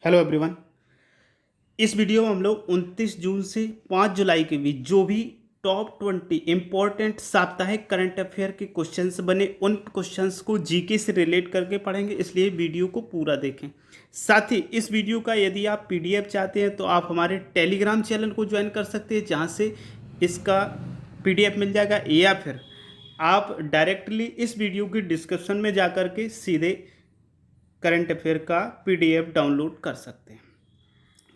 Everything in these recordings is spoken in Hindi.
Hello everyone. इस वीडियो में हम लोग 29 जून से 5 जुलाई के बीच जो भी टॉप 20 इम्पोर्टेंट साप्ताहिक करंट अफेयर के क्वेश्चंस बने उन क्वेश्चंस को जीके से रिलेट करके पढ़ेंगे, इसलिए वीडियो को पूरा देखें। साथ ही इस वीडियो का यदि आप पीडीएफ चाहते हैं तो आप हमारे टेलीग्राम चैनल को ज्वाइन कर सकते हैं, जहाँ से इसका पीडीएफ मिल जाएगा, या फिर आप डायरेक्टली इस वीडियो की डिस्क्रिप्शन में जा कर के सीधे करंट अफेयर का पीडीएफ डाउनलोड कर सकते हैं।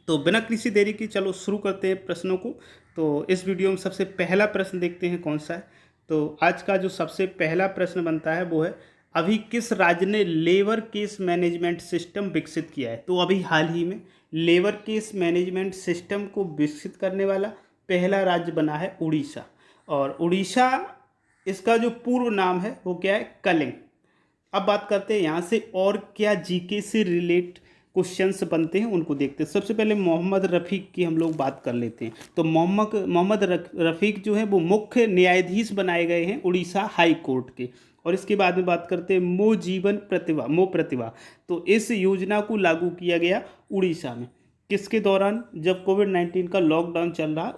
तो बिना किसी देरी की चलो शुरू करते हैं प्रश्नों को। तो इस वीडियो में सबसे पहला प्रश्न देखते हैं कौन सा है। तो आज का जो सबसे पहला प्रश्न बनता है वो है, अभी किस राज्य ने लेबर केस मैनेजमेंट सिस्टम विकसित किया है। तो अभी हाल ही में लेबर केस मैनेजमेंट सिस्टम को विकसित करने वाला पहला राज्य बना है उड़ीसा। और उड़ीसा, इसका जो पूर्व नाम है वो क्या है, कलिंग। अब बात करते हैं यहाँ से और क्या जीके से रिलेट क्वेश्चंस बनते हैं उनको देखते हैं। सबसे पहले मोहम्मद रफ़ीक की हम लोग बात कर लेते हैं। तो मोहम्मद रफ़ीक जो है वो मुख्य न्यायाधीश बनाए गए हैं उड़ीसा हाई कोर्ट के। और इसके बाद में बात करते हैं मो प्रतिभा। तो इस योजना को लागू किया गया उड़ीसा में किसके दौरान, जब कोविड-19 का लॉकडाउन चल रहा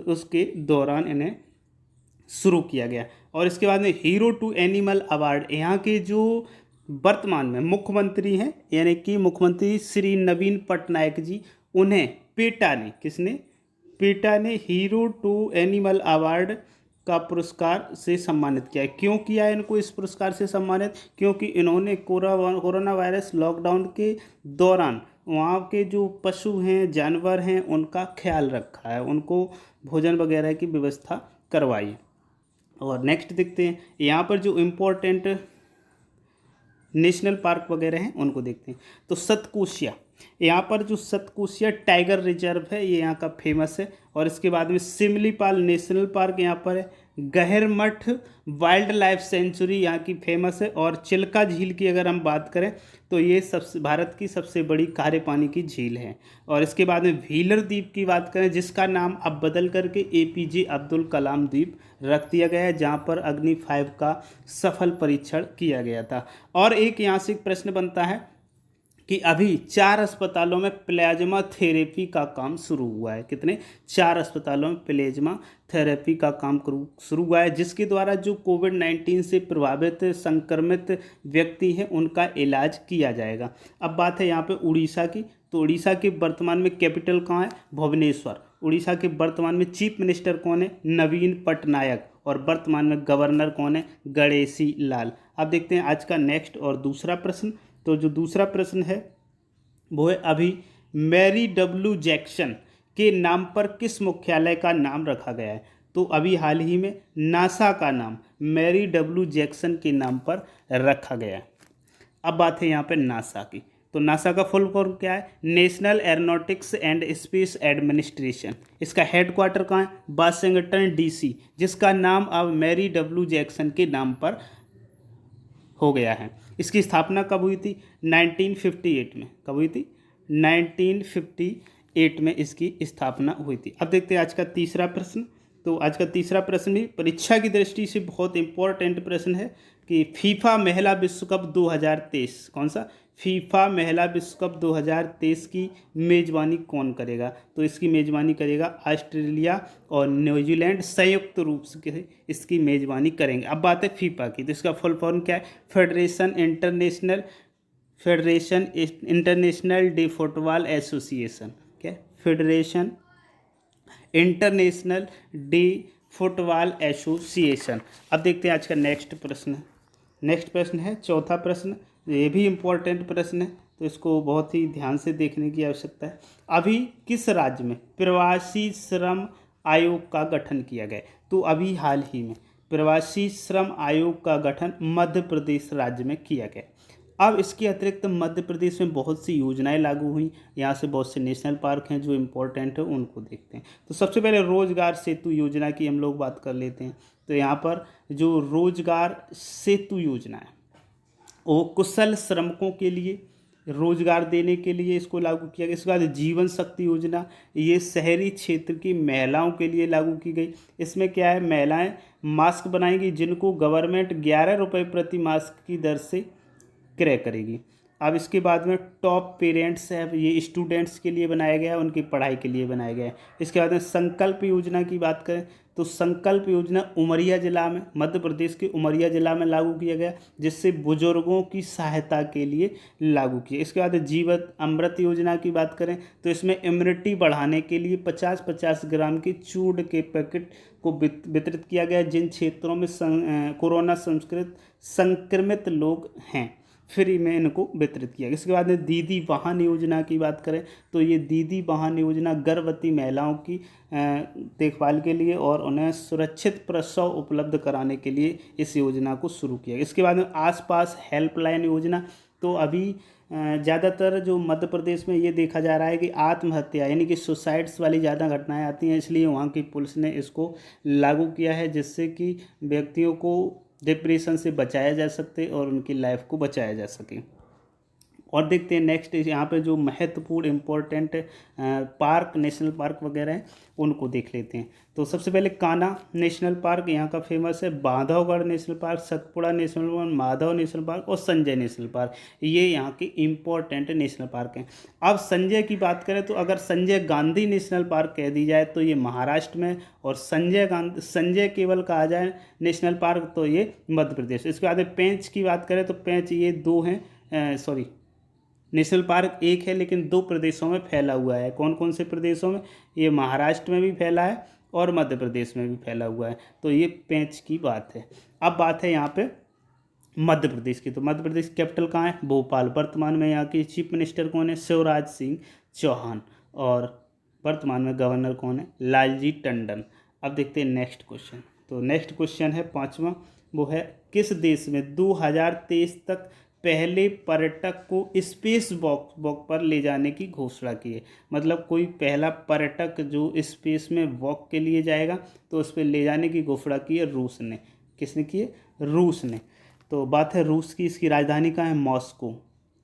उसके दौरान इन्हें शुरू किया गया। और इसके बाद में हीरो टू एनिमल अवार्ड, यहाँ के जो वर्तमान में मुख्यमंत्री हैं यानी कि मुख्यमंत्री श्री नवीन पटनायक जी, उन्हें पेटा ने हीरो टू एनिमल अवार्ड का पुरस्कार से सम्मानित किया है। क्यों किया है इनको इस पुरस्कार से सम्मानित? क्योंकि इन्होंने कोरोना वायरस लॉकडाउन के दौरान वहाँ के जो पशु हैं, जानवर हैं, उनका ख्याल रखा है, उनको भोजन वगैरह की व्यवस्था करवाई है। और नेक्स्ट देखते हैं, यहाँ पर जो इम्पोर्टेंट नेशनल पार्क वगैरह हैं उनको देखते हैं। तो सतकोशिया, यहाँ पर जो सतकोशिया टाइगर रिजर्व है ये यहाँ का फेमस है। और इसके बाद में सिमलीपाल नेशनल पार्क यहाँ पर है। गहरमठ वाइल्ड लाइफ सेंचुरी यहाँ की फेमस है। और चिल्का झील की अगर हम बात करें तो ये भारत की सबसे बड़ी खारे पानी की झील है। और इसके बाद में व्हीलर द्वीप की बात करें, जिसका नाम अब बदल करके एपीजे अब्दुल कलाम द्वीप रख दिया गया है, जहाँ पर अग्नि 5 का सफल परीक्षण किया गया था। और एक यहाँ से प्रश्न बनता है कि अभी 4 अस्पतालों में प्लाज्मा थेरेपी का काम शुरू हुआ है। कितने? 4 अस्पतालों में प्लाज्मा थेरेपी का काम शुरू हुआ है, जिसके द्वारा जो कोविड-19 से प्रभावित संक्रमित व्यक्ति हैं उनका इलाज किया जाएगा। अब बात है यहाँ पे उड़ीसा की। तो उड़ीसा के वर्तमान में कैपिटल कहाँ है? भुवनेश्वर। उड़ीसा के वर्तमान में चीफ मिनिस्टर कौन है? नवीन पटनायक। और वर्तमान में गवर्नर कौन है? गणेशी लाल। अब देखते हैं आज का नेक्स्ट और दूसरा प्रश्न। तो जो दूसरा प्रश्न है वो है, अभी मैरी डब्ल्यू जैक्सन के नाम पर किस मुख्यालय का नाम रखा गया है। तो अभी हाल ही में नासा का नाम मैरी डब्ल्यू जैक्सन के नाम पर रखा गया है। अब बात है यहाँ पे नासा की। तो नासा का फुल फॉर्म क्या है? National aeronautics and space administration. इसका हेडक्वार्टर कहाँ है? वाशिंगटन डीसी, जिसका अब अब मैरी डब्ल्यू जैक्सन के नाम पर हो गया है। इसकी स्थापना कब हुई थी? 1958 में। कब हुई थी? 1958 में इसकी स्थापना हुई थी। अब देखते हैं आज का तीसरा प्रश्न। तो आज का तीसरा प्रश्न भी परीक्षा की दृष्टि से बहुत इंपॉर्टेंट प्रश्न है कि फीफा महिला विश्व कप 2023, कौन सा? फीफा महिला विश्व कप 2023 की मेज़बानी कौन करेगा? तो इसकी मेज़बानी करेगा ऑस्ट्रेलिया और न्यूजीलैंड संयुक्त रूप से इसकी मेज़बानी करेंगे। अब बात है फीफा की। तो इसका फुल फॉर्म क्या है? Federation Internationale de Football Association. क्या? Federation Internationale de Football Association. अब देखते हैं आज का नेक्स्ट प्रश्न है चौथा प्रश्न। ये भी इम्पोर्टेंट प्रश्न है, तो इसको बहुत ही ध्यान से देखने की आवश्यकता है। अभी किस राज्य में प्रवासी श्रम आयोग का गठन किया गया? तो अभी हाल ही में प्रवासी श्रम आयोग का गठन मध्य प्रदेश राज्य में किया गया। अब इसके अतिरिक्त मध्य प्रदेश में बहुत सी योजनाएं लागू हुई। यहाँ से बहुत से नेशनल पार्क हैं जो इम्पोर्टेंट है, उनको देखते हैं। तो सबसे पहले रोजगार सेतु योजना की हम लोग बात कर लेते हैं। तो यहाँ पर जो रोजगार सेतु योजना है वो कुशल श्रमिकों के लिए रोजगार देने के लिए इसको लागू किया गया। इसके बाद जीवन शक्ति योजना, ये शहरी क्षेत्र की महिलाओं के लिए लागू की गई। इसमें क्या है? महिलाएं मास्क बनाएंगी जिनको गवर्नमेंट 11 रुपये प्रति मास्क की दर से क्रय करेगी। अब इसके बाद में टॉप पेरेंट्स है, ये स्टूडेंट्स के लिए बनाया गया है, उनकी पढ़ाई के लिए बनाया गया है। इसके बाद में संकल्प योजना की बात करें तो संकल्प योजना उमरिया ज़िला में, मध्य प्रदेश के उमरिया ज़िला में लागू किया गया, जिससे बुजुर्गों की सहायता के लिए लागू किया। इसके बाद जीवन अमृत योजना की बात करें तो इसमें इम्यूनिटी बढ़ाने के लिए 50-50 ग्राम के चूर्ण के पैकेट को वितरित किया गया जिन क्षेत्रों में कोरोना संक्रमित लोग हैं, फ्री में इनको वितरित किया। इसके बाद में दीदी वाहन योजना की बात करें तो ये दीदी वाहन योजना गर्भवती महिलाओं की देखभाल के लिए और उन्हें सुरक्षित प्रसव उपलब्ध कराने के लिए इस योजना को शुरू किया। इसके बाद में आसपास हेल्पलाइन योजना, तो अभी ज़्यादातर जो मध्य प्रदेश में ये देखा जा रहा है कि आत्महत्या यानी कि सुसाइड्स वाली ज़्यादा घटनाएं आती हैं, इसलिए वहाँ की पुलिस ने इसको लागू किया है, जिससे कि व्यक्तियों को डिप्रेशन से बचाया जा सके और उनकी लाइफ को बचाया जा सके। और देखते हैं नेक्स्ट यहाँ पे जो महत्वपूर्ण इम्पोर्टेंट पार्क, नेशनल पार्क वगैरह हैं उनको देख लेते हैं। तो सबसे पहले कान्हा नेशनल पार्क यहाँ का फेमस है, Bandhavgarh national park, Satpura national park, Madhav national park और संजय नेशनल पार्क, ये यहाँ के इम्पोर्टेंट नेशनल पार्क हैं। अब संजय की बात करें तो अगर संजय गांधी नेशनल पार्क कह दी जाए तो ये महाराष्ट्र में, और संजय केवल कहा जाए नेशनल पार्क तो ये मध्य प्रदेश। इसके बाद पेंच की बात करें तो पेंच ये दो हैं, नेशनल पार्क एक है लेकिन दो प्रदेशों में फैला हुआ है। कौन कौन से प्रदेशों में? ये महाराष्ट्र में भी फैला है और मध्य प्रदेश में भी फैला हुआ है, तो ये पेंच की बात है। अब बात है यहाँ पे मध्य प्रदेश की, तो मध्य प्रदेश कैपिटल कहाँ है? भोपाल। वर्तमान में यहाँ के चीफ मिनिस्टर कौन है? शिवराज सिंह चौहान। और वर्तमान में गवर्नर कौन है? लालजी टंडन। अब देखते हैं नेक्स्ट क्वेश्चन। तो नेक्स्ट क्वेश्चन है 5वां, वो है किस देश में 2023 तक पहले पर्यटक को स्पेस वॉक पर ले जाने की घोषणा की है? मतलब कोई पहला पर्यटक जो स्पेस में वॉक के लिए जाएगा तो उस पर ले जाने की घोषणा की है रूस ने। किसने की है? रूस ने। तो बात है रूस की, इसकी राजधानी कहाँ है? मॉस्को।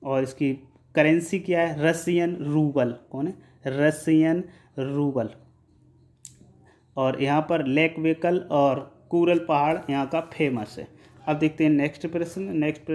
और इसकी करेंसी क्या है? Russian rouble. कौन है? Russian rouble. और यहाँ पर लेक वेकल और कोरल पहाड़ यहाँ का फेमस है। अब देखते हैं नेक्स्ट प्रश्न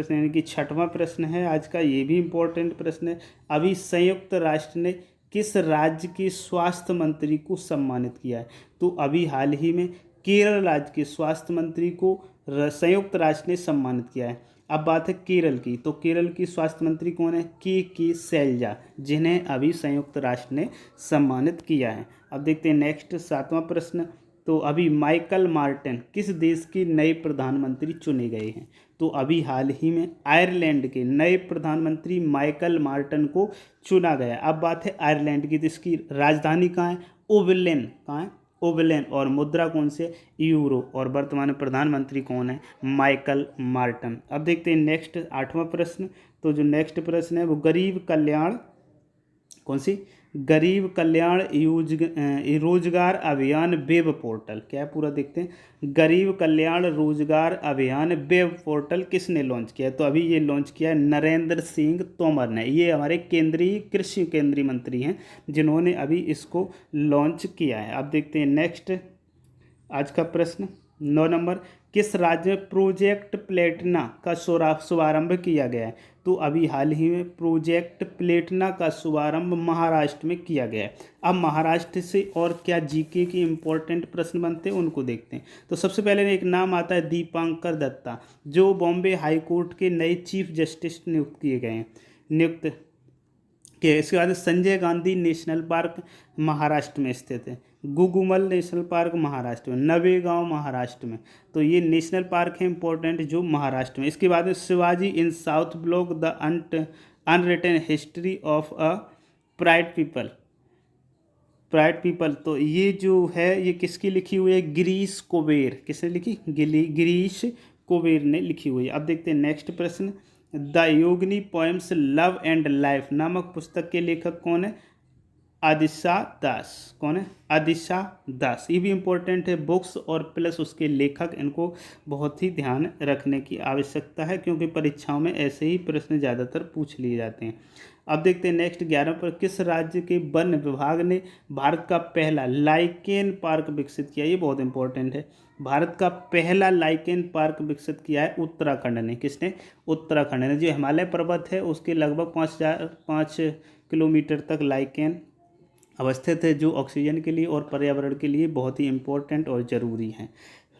यानी कि 6वां प्रश्न है आज का, ये भी इम्पोर्टेंट प्रश्न है। अभी संयुक्त राष्ट्र ने किस राज्य के स्वास्थ्य मंत्री को सम्मानित किया है? तो अभी हाल ही में केरल राज्य के स्वास्थ्य मंत्री को संयुक्त राष्ट्र ने सम्मानित किया है। अब बात है केरल की, तो केरल की स्वास्थ्य मंत्री कौन है? के शैलजा, जिन्हें अभी संयुक्त राष्ट्र ने सम्मानित किया है। अब देखते हैं नेक्स्ट 7वां प्रश्न। तो अभी माइकल मार्टिन किस देश के नए प्रधानमंत्री चुने गए हैं? तो अभी हाल ही में आयरलैंड के नए प्रधानमंत्री माइकल मार्टिन को चुना गया। अब बात है आयरलैंड की, तो इसकी राजधानी कहाँ है? ओबलेन। कहाँ है? ओबलेन। और मुद्रा कौन से? यूरो। और वर्तमान प्रधानमंत्री कौन है? Michael Martin. अब देखते हैं नेक्स्ट 8वां प्रश्न। तो जो नेक्स्ट प्रश्न है वो गरीब कल्याण, कौन सी? गरीब कल्याण रोजगार अभियान वेब पोर्टल। क्या है पूरा देखते हैं। गरीब कल्याण रोजगार अभियान वेब पोर्टल किसने लॉन्च किया? तो अभी ये लॉन्च किया है नरेंद्र सिंह तोमर ने। ये हमारे कृषि केंद्रीय मंत्री हैं जिन्होंने अभी इसको लॉन्च किया है। अब देखते हैं नेक्स्ट आज का प्रश्न 9 नंबर। किस राज्य में प्रोजेक्ट प्लेटिना का शुभारंभ किया गया है? तो अभी हाल ही में प्रोजेक्ट प्लेटिना का शुभारंभ महाराष्ट्र में किया गया है। अब महाराष्ट्र से और क्या जीके के इम्पोर्टेंट प्रश्न बनते हैं उनको देखते हैं। तो सबसे पहले एक नाम आता है दीपांकर दत्ता, जो बॉम्बे हाई कोर्ट के नए चीफ जस्टिस नियुक्त किए गए हैं। इसके बाद संजय गांधी नेशनल पार्क महाराष्ट्र में स्थित है। गुगुमल नेशनल पार्क महाराष्ट्र में, नवेगांव महाराष्ट्र में। तो ये नेशनल पार्क है इंपॉर्टेंट जो महाराष्ट्र में। इसके बाद में Shivaji in South Block the unwritten history of a pride people. तो ये जो है ये किसकी लिखी हुई है? गिरीश कुबेर। किसने लिखी? गिरीश कुबेर ने लिखी हुई है। अब देखते हैं नेक्स्ट प्रश्न। The Yogini poems love and life नामक पुस्तक के लेखक कौन है? आदिशा दास। कौन है? आदिशा दास। ये भी इम्पोर्टेंट है बुक्स और प्लस उसके लेखक, इनको बहुत ही ध्यान रखने की आवश्यकता है क्योंकि परीक्षाओं में ऐसे ही प्रश्न ज़्यादातर पूछ लिए जाते हैं। अब देखते हैं नेक्स्ट 11 पर, किस राज्य के वन विभाग ने भारत का पहला लाइकेन पार्क विकसित किया? ये बहुत इंपॉर्टेंट है। भारत का पहला लाइकेन पार्क विकसित किया है उत्तराखंड ने। किसने? उत्तराखंड ने। जो हिमालय पर्वत है उसके लगभग 5 किलोमीटर तक लाइकेन अवस्थित है, जो ऑक्सीजन के लिए और पर्यावरण के लिए बहुत ही इम्पोर्टेंट और ज़रूरी हैं,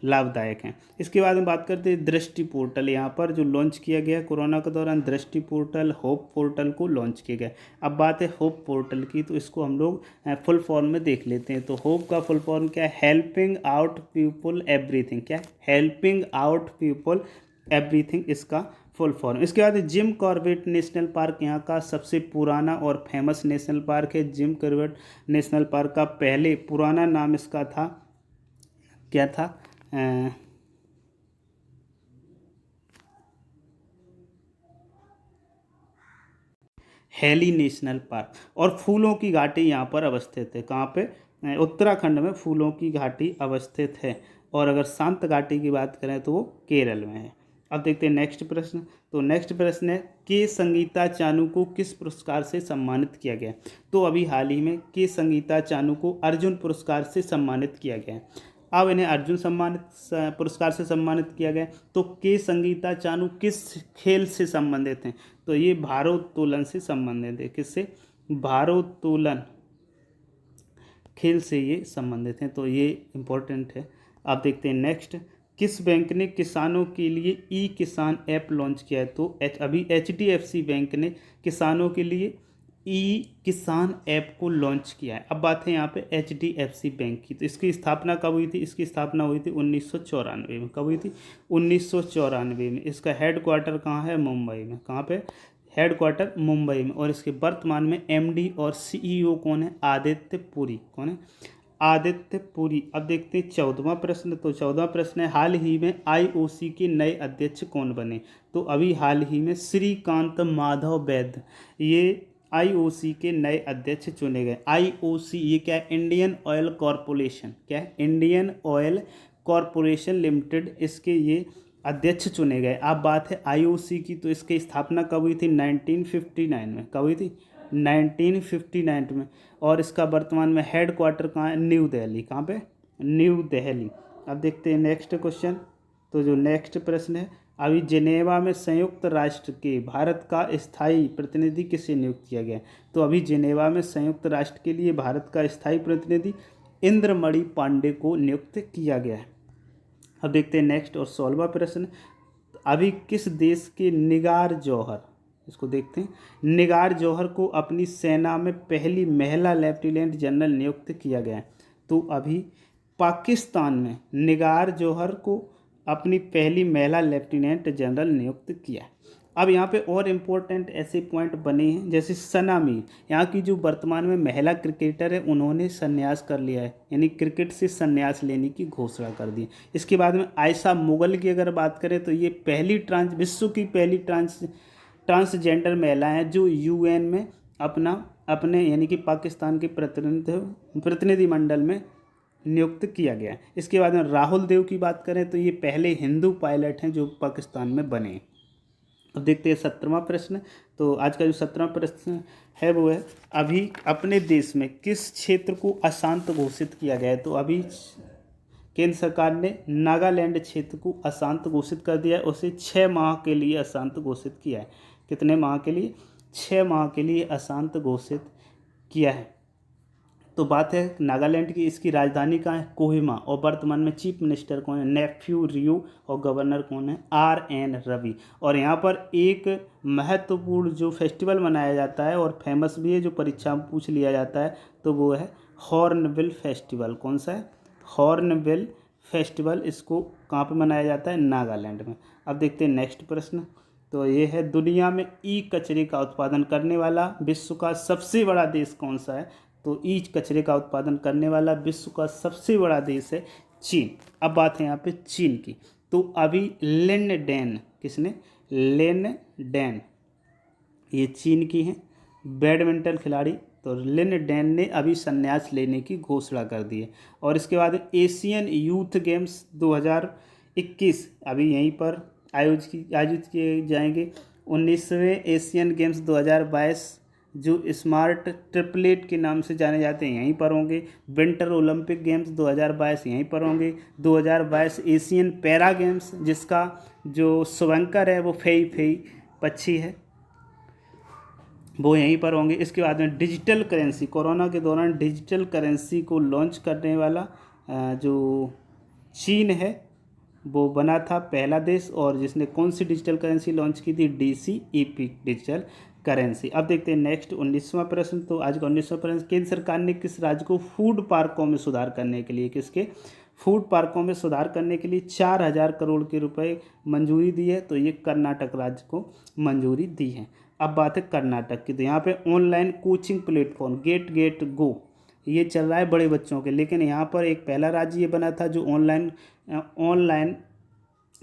लाभदायक हैं। इसके बाद में बात करते हैं दृष्टि पोर्टल। यहाँ पर जो लॉन्च किया गया कोरोना के दौरान, दृष्टि पोर्टल, होप पोर्टल को लॉन्च किया गया। अब बात है होप पोर्टल की, तो इसको हम लोग फुल फॉर्म में देख लेते हैं। तो होप का फुल फॉर्म क्या है? Helping out people everything. क्या है? हेल्पिंग आउट पीपल एवरीथिंग इसका फुल फॉर्म। इसके बाद जिम कॉर्बेट नेशनल पार्क यहाँ का सबसे पुराना और फेमस नेशनल पार्क है। जिम कॉर्बेट नेशनल पार्क का पहले पुराना नाम इसका था, क्या था? Heli national park. और फूलों की घाटी यहाँ पर अवस्थित है। कहाँ पे? उत्तराखंड में फूलों की घाटी अवस्थित है। और अगर शांत घाटी की बात करें तो वो केरल में है। अब देखते हैं नेक्स्ट प्रश्न। तो नेक्स्ट प्रश्न है, के संगीता चानू को किस पुरस्कार से सम्मानित किया गया? तो अभी हाल ही में के संगीता चानू को अर्जुन पुरस्कार से सम्मानित किया गया है। अब इन्हें अर्जुन पुरस्कार से सम्मानित किया गया। तो के संगीता चानू किस खेल से संबंधित हैं? तो ये भारोत्तोलन से संबंधित है। किससे? भारोत्तोलन खेल से ये संबंधित हैं, तो ये इम्पोर्टेंट है। आप देखते हैं नेक्स्ट, किस बैंक ने किसानों के लिए ई किसान ऐप लॉन्च किया है? तो अभी HDFC बैंक ने किसानों के लिए ई किसान ऐप को लॉन्च किया है। अब बात है यहाँ पे HDFC बैंक की। तो इसकी स्थापना कब हुई थी? इसकी स्थापना हुई थी 1994 में। कब हुई थी? 1994 में। इसका हेड क्वार्टर कहाँ है? मुंबई में। कहाँ पे? हेड क्वार्टर मुंबई में। और इसके वर्तमान में MD और CEO कौन है? आदित्य पुरी। कौन है? आदित्य पुरी। अब देखते हैं 14वां प्रश्न। तो 14वां प्रश्न है, हाल ही में IOC के नए अध्यक्ष कौन बने? तो अभी हाल ही में श्रीकांत माधव वैद्य ये IOC के नए अध्यक्ष चुने गए। IOC ये क्या है? Indian oil corporation. क्या है? इंडियन ऑयल कॉरपोरेशन लिमिटेड, इसके ये अध्यक्ष चुने गए। अब बात है IOC की, तो इसकी स्थापना कब हुई थी? 1959 में। कब हुई थी? 1959 में। और इसका वर्तमान में हेड क्वार्टर कहाँ है? न्यू दिल्ली। कहाँ पे? न्यू दिल्ली। अब देखते हैं नेक्स्ट क्वेश्चन। तो जो नेक्स्ट प्रश्न है, अभी जिनेवा में संयुक्त राष्ट्र के भारत का स्थायी प्रतिनिधि किसे नियुक्त किया गया? तो अभी जिनेवा में संयुक्त राष्ट्र के लिए भारत का स्थायी प्रतिनिधि इंद्रमणि पांडे को नियुक्त किया गया है। अब देखते हैं नेक्स्ट और 16वां प्रश्न, अभी किस देश के निगार जौहर, इसको देखते हैं, निगार जौहर को अपनी सेना में पहली महिला लेफ्टिनेंट जनरल नियुक्त किया गया है? तो अभी पाकिस्तान में निगार जौहर को अपनी पहली महिला लेफ्टिनेंट जनरल नियुक्त किया है। अब यहाँ पे और इम्पोर्टेंट ऐसे पॉइंट बने हैं, जैसे सना मीर, यहाँ की जो वर्तमान में महिला क्रिकेटर है, उन्होंने संन्यास कर लिया है, यानी क्रिकेट से संन्यास लेने की घोषणा कर दी। इसके बाद में आयशा मुगल की अगर बात करें तो ये विश्व की पहली ट्रांसजेंडर महिला हैं जो UN में अपने यानी कि पाकिस्तान के प्रतिनिधिमंडल में नियुक्त किया गया है। इसके बाद में राहुल देव की बात करें तो ये पहले हिंदू पायलट हैं जो पाकिस्तान में बने। अब देखते हैं 17वां प्रश्न। तो आज का जो 17वां प्रश्न है वो है, अभी अपने देश में किस क्षेत्र को अशांत घोषित किया गया है? तो अभी केंद्र सरकार ने नागालैंड क्षेत्र को अशांत घोषित कर दिया है, उसे 6 माह के लिए अशांत घोषित किया है। कितने माह के लिए? 6 माह के लिए अशांत घोषित किया है। तो बात है नागालैंड की, इसकी राजधानी कहाँ है? कोहिमा। और वर्तमान में चीफ मिनिस्टर कौन है? नेफ्यू रियो। और गवर्नर कौन है? RN रवि। और यहाँ पर एक महत्वपूर्ण जो फेस्टिवल मनाया जाता है और फेमस भी है, जो परीक्षा में पूछ लिया जाता है, तो वो है हॉर्नबिल फेस्टिवल। कौन सा है? Hornbill festival. इसको कहाँ पर मनाया जाता है? नागालैंड में। अब देखते हैं नेक्स्ट प्रश्न। तो ये है, दुनिया में ई कचरे का उत्पादन करने वाला विश्व का सबसे बड़ा देश कौन सा है? तो ई कचरे का उत्पादन करने वाला विश्व का सबसे बड़ा देश है चीन। अब बात है यहाँ पे चीन की। तो अभी लिन डेन, किसने? लिन डेन, ये चीन की हैं बैडमिंटन खिलाड़ी। तो लिन डेन ने अभी संन्यास लेने की घोषणा कर दी है। और इसके बाद एशियन यूथ गेम्स 2021 अभी यहीं पर आयोजित किए जाएंगे। 19वें एशियन गेम्स 2022 जो स्मार्ट ट्रिपलेट के नाम से जाने जाते हैं यहीं पर होंगे। विंटर ओलंपिक गेम्स 2022 यहीं पर होंगे। 2022 एशियन पैरा गेम्स जिसका जो शुभंकर है वो फेई फेई पक्षी है, वो यहीं पर होंगे। इसके बाद में डिजिटल करेंसी, कोरोना के दौरान डिजिटल करेंसी को लॉन्च करने वाला जो चीन है वो बना था पहला देश, और जिसने कौन सी डिजिटल करेंसी लॉन्च की थी, DCEP डिजिटल करेंसी। अब देखते हैं नेक्स्ट 19वां प्रश्न। तो आज का 19वां प्रश्न, केंद्र सरकार ने किस राज्य को फूड पार्कों में सुधार करने के लिए, किसके फूड पार्कों में सुधार करने के लिए 4000 करोड़ के रुपए मंजूरी दी है? तो ये कर्नाटक राज्य को मंजूरी दी है। अब बात है कर्नाटक की, तो यहाँ पे online coaching platform Gate Gate Go ये चल रहा है बड़े बच्चों के, लेकिन यहाँ पर एक पहला राज्य ये बना था जो ऑनलाइन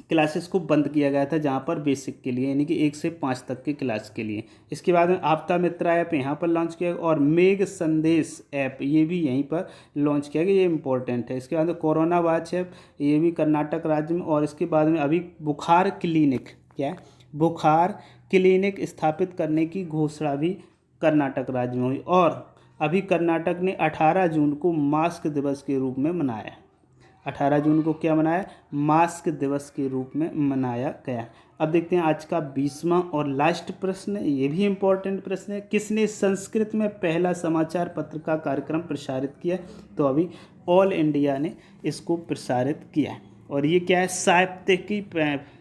क्लासेस को बंद किया गया था, जहाँ पर बेसिक के लिए यानी कि 1 से 5 तक की क्लास के लिए। इसके बाद में आपदा मित्रा ऐप यहाँ पर लॉन्च किया गया, और मेघ संदेश ऐप ये भी यहीं पर लॉन्च किया गया, ये इंपॉर्टेंट है। इसके बाद में कोरोना वॉच ऐप, ये भी कर्नाटक राज्य में। और इसके बाद में अभी बुखार क्लिनिक, क्या है, बुखार क्लिनिक स्थापित करने की घोषणा भी कर्नाटक राज्य में हुई। और अभी कर्नाटक ने 18 जून को मास्क दिवस के रूप में मनाया। 18 जून को क्या मनाया, मास्क दिवस के रूप में मनाया गया। अब देखते हैं आज का 20वां और लास्ट प्रश्न, ये भी इम्पोर्टेंट प्रश्न है। किसने संस्कृत में पहला समाचार पत्र का कार्यक्रम प्रसारित किया? तो अभी ऑल इंडिया ने इसको प्रसारित किया है। और ये क्या है,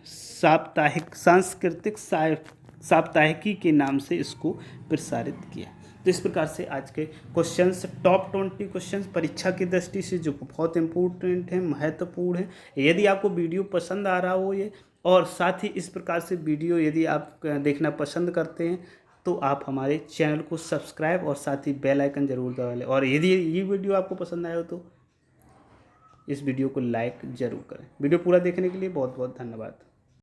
साप्ताहिक सांस्कृतिक साप्ताहिकी के नाम से इसको प्रसारित किया। तो इस प्रकार से आज के क्वेश्चंस, टॉप 20 क्वेश्चंस परीक्षा की दृष्टि से जो बहुत इंपॉर्टेंट हैं, महत्वपूर्ण हैं। यदि आपको वीडियो पसंद आ रहा हो ये, और साथ ही इस प्रकार से वीडियो यदि आप देखना पसंद करते हैं तो आप हमारे चैनल को सब्सक्राइब और साथ ही बेल आइकन जरूर दबा लें। और यदि ये वीडियो आपको पसंद आया हो तो इस वीडियो को लाइक ज़रूर करें। वीडियो पूरा देखने के लिए बहुत बहुत धन्यवाद।